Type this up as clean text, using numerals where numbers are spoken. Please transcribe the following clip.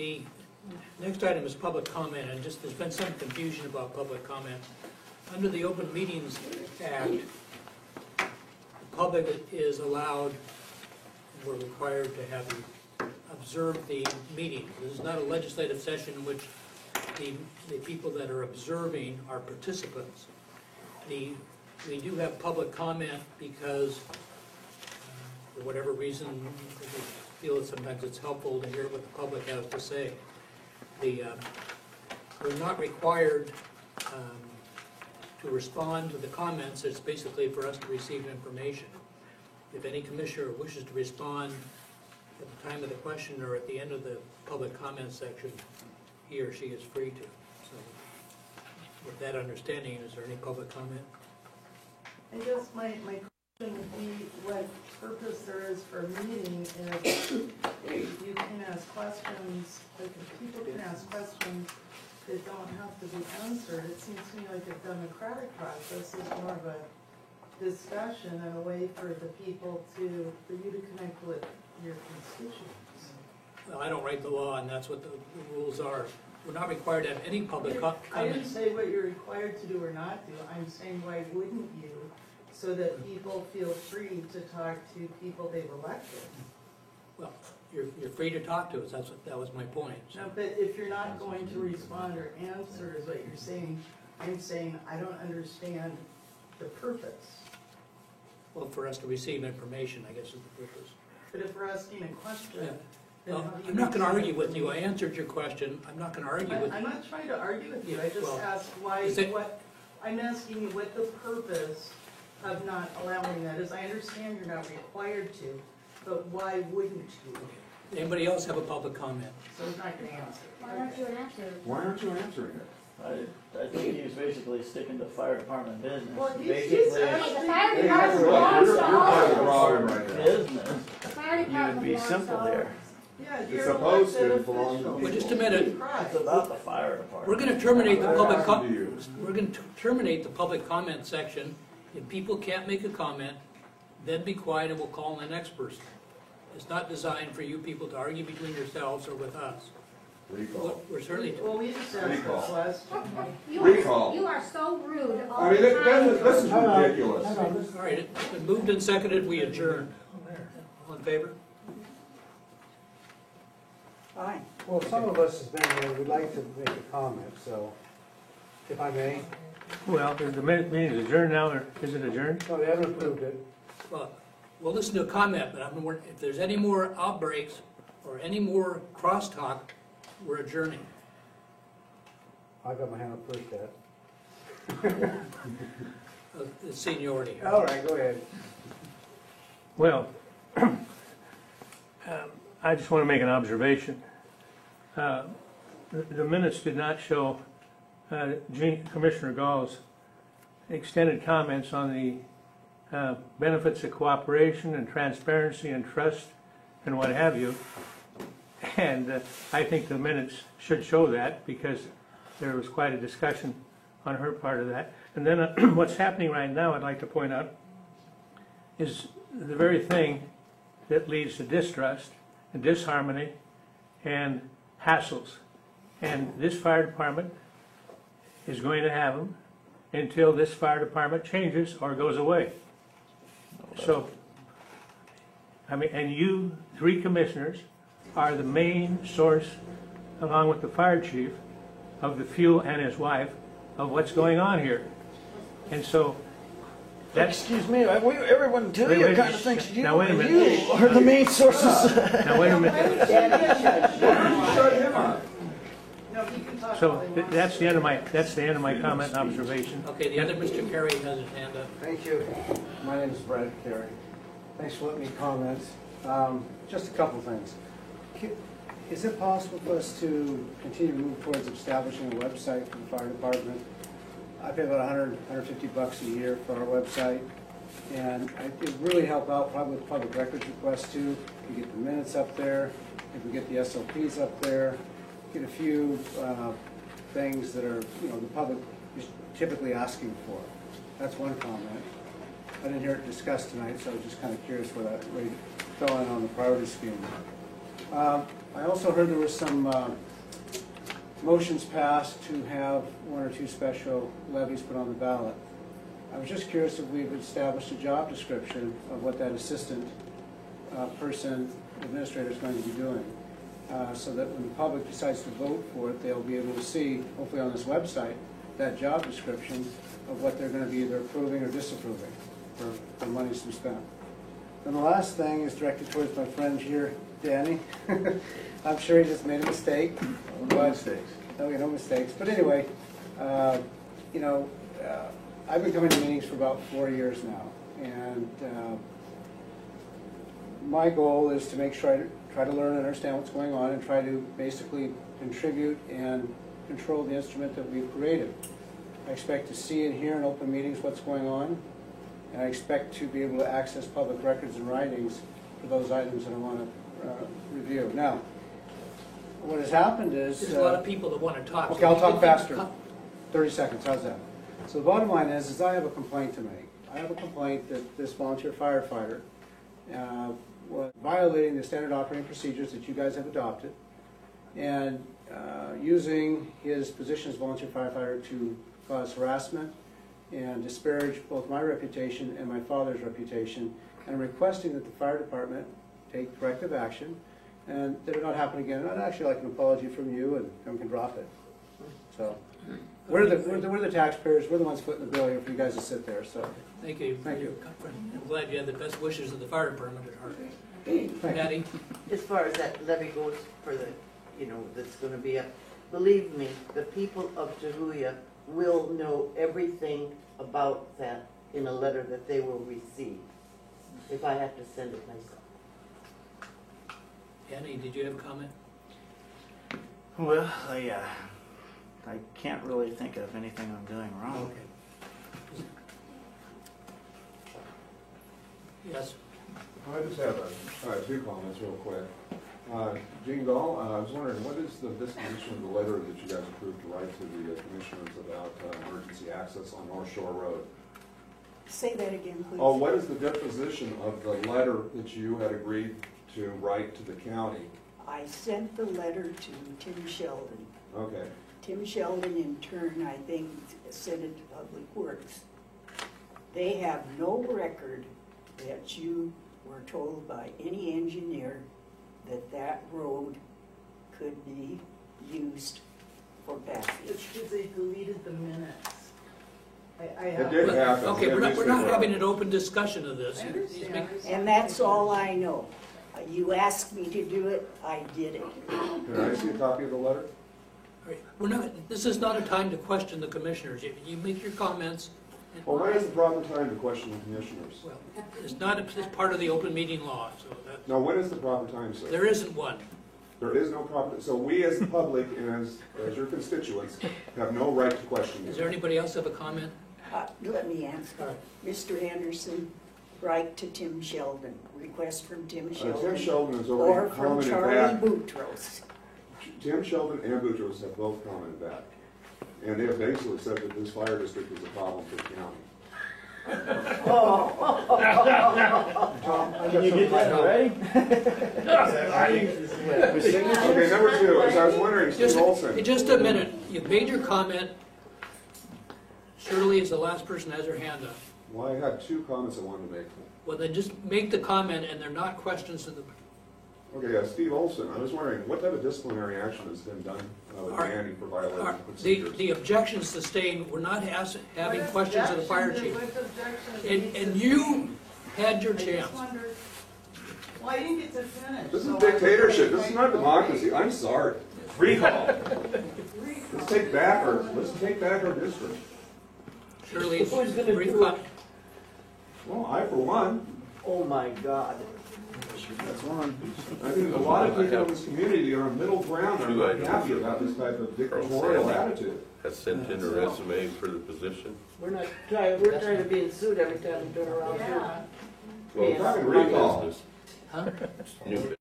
The next item is public comment, and just there's been some confusion about public comment. Under the Open Meetings Act, the public is allowed, we're required to have observe the meeting. This is not a legislative session in which the people that are observing are participants. We do have public comment because, for whatever reason, we feel that sometimes it's helpful to hear what the public has to say. We're not required to respond to the comments. It's basically for us to receive information. If any commissioner wishes to respond at the time of the question or at the end of the public comment section, he or she is free to. So with that understanding, is there any public comment? I guess my question would be what purpose there is for a meeting is you can ask questions, like if people can ask questions that don't have to be answered. It seems to me like a democratic process is more of a discussion and a way for the people for you to connect with your constituents. Well, I don't write the law, and that's what the rules are. We're not required to have any public comment. I didn't say what you're required to do or not do. I'm saying why wouldn't you, so that people feel free to talk to people they've elected. Well, you're free to talk to us. That was my point. So. No, but if you're not going to respond or answer is what you're saying, I'm saying I don't understand the purpose. Well, for us to receive information, I guess is the purpose. But if we're asking a question, Yeah. then Well, how do you I'm not going to argue with you. I information? answered your question. I'm not going to argue with I'm you. not trying to argue with you. I just Well, asked why, I'm asking you what the purpose of not allowing that is. I understand you're not required to, but why wouldn't you? Anybody else have a public comment? So he's not going to answer. Why aren't you an answer? Why aren't you answering it? I think he was basically sticking to fire department business. Well, he's Basically, actually- The fire Hey, department you're belongs to part of the all. problem right now. business, The fire you would department be belongs to simple all. there. Yeah, It's you're supposed to elected belong to official. people. Well, just a minute. It's about the fire department. We're going to terminate the public. What happened to you? We're going to terminate the public comment section. If people can't make a comment, then be quiet and we'll call on the next person. It's not designed for you people to argue between yourselves or with us. Recall. We're certainly. Well, we just asked Recall. this last time. Recall. You are so rude all I mean, the time. this is ridiculous. All right, it's been moved and seconded. We adjourn. All in favor? Aye. Well, some of us have been here, we'd like to make a comment, so, if I may. Well, the meeting is adjourned now, or is it adjourned? No, they haven't approved it. Well, we'll listen to a comment, but if there's any more outbreaks or any more crosstalk, we're adjourning. I got my hand up first, Dad. The seniority here. All right, go ahead. Well, I just want to make an observation. The minutes did not show Commissioner Gall's extended comments on the benefits of cooperation and transparency and trust and what have you. And I think the minutes should show that because there was quite a discussion on her part of that. And then what's happening right now, I'd like to point out, is the very thing that leads to distrust and disharmony and hassles. And this fire department is going to have them until this fire department changes or goes away. So, I mean, and you three commissioners are the main source, along with the fire chief, of the fuel and his wife, of what's going on here. And so, that's... Excuse me, everyone tell you Wait, kind of thinks you now, wait a minute. are the main sources. Now, wait a minute. Shut him up. No, he can talk all So, he wants. that's the end of my comment and observation. Okay, the other Mr. Carey has his hand up. Thank you. My name is Brad Carey. Thanks for letting me comment. Just a couple things. Is it possible for us to continue to move towards establishing a website for the fire department? I pay about $150 a year for our website, and it would really help out probably with public records requests too. We get the minutes up there, if we get the SOPs up there, get a few things that are, you know, the public is typically asking for. That's one comment. I didn't hear it discussed tonight, so I was just kind of curious where that fell in on the priority scheme. I also heard there was some motions passed to have one or two special levies put on the ballot. I was just curious if we've established a job description of what that assistant person, administrator is going to be doing, so that when the public decides to vote for it, they'll be able to see, hopefully on this website, that job description of what they're going to be either approving or disapproving for the monies to be spent. And the last thing is directed towards my friend here, Danny. I'm sure he just made a mistake. No mistakes. Okay, no mistakes. But anyway, you know, I've been coming to meetings for about 4 years now, and my goal is to make sure I try to learn and understand what's going on and try to basically contribute and control the instrument that we've created. I expect to see and hear in open meetings what's going on, and I expect to be able to access public records and writings for those items that I want to review. Now, what has happened is... There's a lot of people that want to talk. Okay, I'll talk faster. 30 seconds, how's that? So the bottom line is I have a complaint to make. I have a complaint that this volunteer firefighter was violating the standard operating procedures that you guys have adopted and using his position as volunteer firefighter to cause harassment and disparage both my reputation and my father's reputation, and requesting that the fire department take corrective action and that it not happen again. And I'd actually like an apology from you, and we can drop it. So we're the taxpayers, we're the ones footing the bill here for you guys to sit there. So Thank you. Thank you. I'm glad you had the best wishes of the fire department at heart. thank you. Patty? As far as that levy goes for the, that's gonna be up, believe me, the people of Tahuya will know everything about that in a letter that they will receive, if I have to send it myself. Annie, did you have a comment? Well, I can't really think of anything I'm doing wrong. Okay. Yes. I just have two comments real quick. Gene Gall, I was wondering, what is the disposition of the letter that you guys approved to write to the commissioners about emergency access on North Shore Road? Say that again, please. Oh, what is the disposition of the letter that you had agreed to write to the county? I sent the letter to Tim Sheldon. Okay. Tim Sheldon, in turn, I think, sent it to Public Works. They have no record that you were told by any engineer that that road could be used for It's passage. because they deleted the minutes. I It have. did happen. Okay, we're not having an open discussion of this. I understand. And that's all I know. You asked me to do it, I did it. Can I see a copy of the letter? All right, this is not a time to question the commissioners. You make your comments. and- Well, when is the proper time to question the commissioners? Well, it's part of the open meeting law, so No, when is the proper time, sir? there isn't one. There is no proper, so we as the public and as your constituents have no right to question Is you. there anybody else have a comment? Let me answer. All right. Mr. Anderson, write to Tim Sheldon. Request from Tim Sheldon. Tim Sheldon has Or already from commented Charlie back. Boutros. Tim Sheldon and Boutros have both commented back. And they have basically said that this fire district is a problem for the county. Tom, I've got Can you something get that to already? Okay, number two, is I was wondering, Steve Olson. Just a minute. You've made your comment. Shirley is the last person that has her hand up. Well, I had two comments I wanted to make. Well, then just make the comment, and they're not questions to the... Okay, Steve Olson, I was wondering, what type of disciplinary action has been done with All right. Andy for violating All the right, procedures? The objections sustained, we're not having questions of the fire chief. And you had your I just chance. wondered, well, I didn't get to finish. This is so dictatorship, this is not democracy, I'm sorry. Recall. Let's take back our district. Shirley, Who's gonna brief do it? comment. Well, I for one, Oh, my God. That's one. I think a lot of people in this community are on middle ground, are not happy about this type of dictatorial attitude. Has sent in a resume for the position. We're trying to be sued every time we turn around. Yeah. Well, talking recall. Business. Huh? New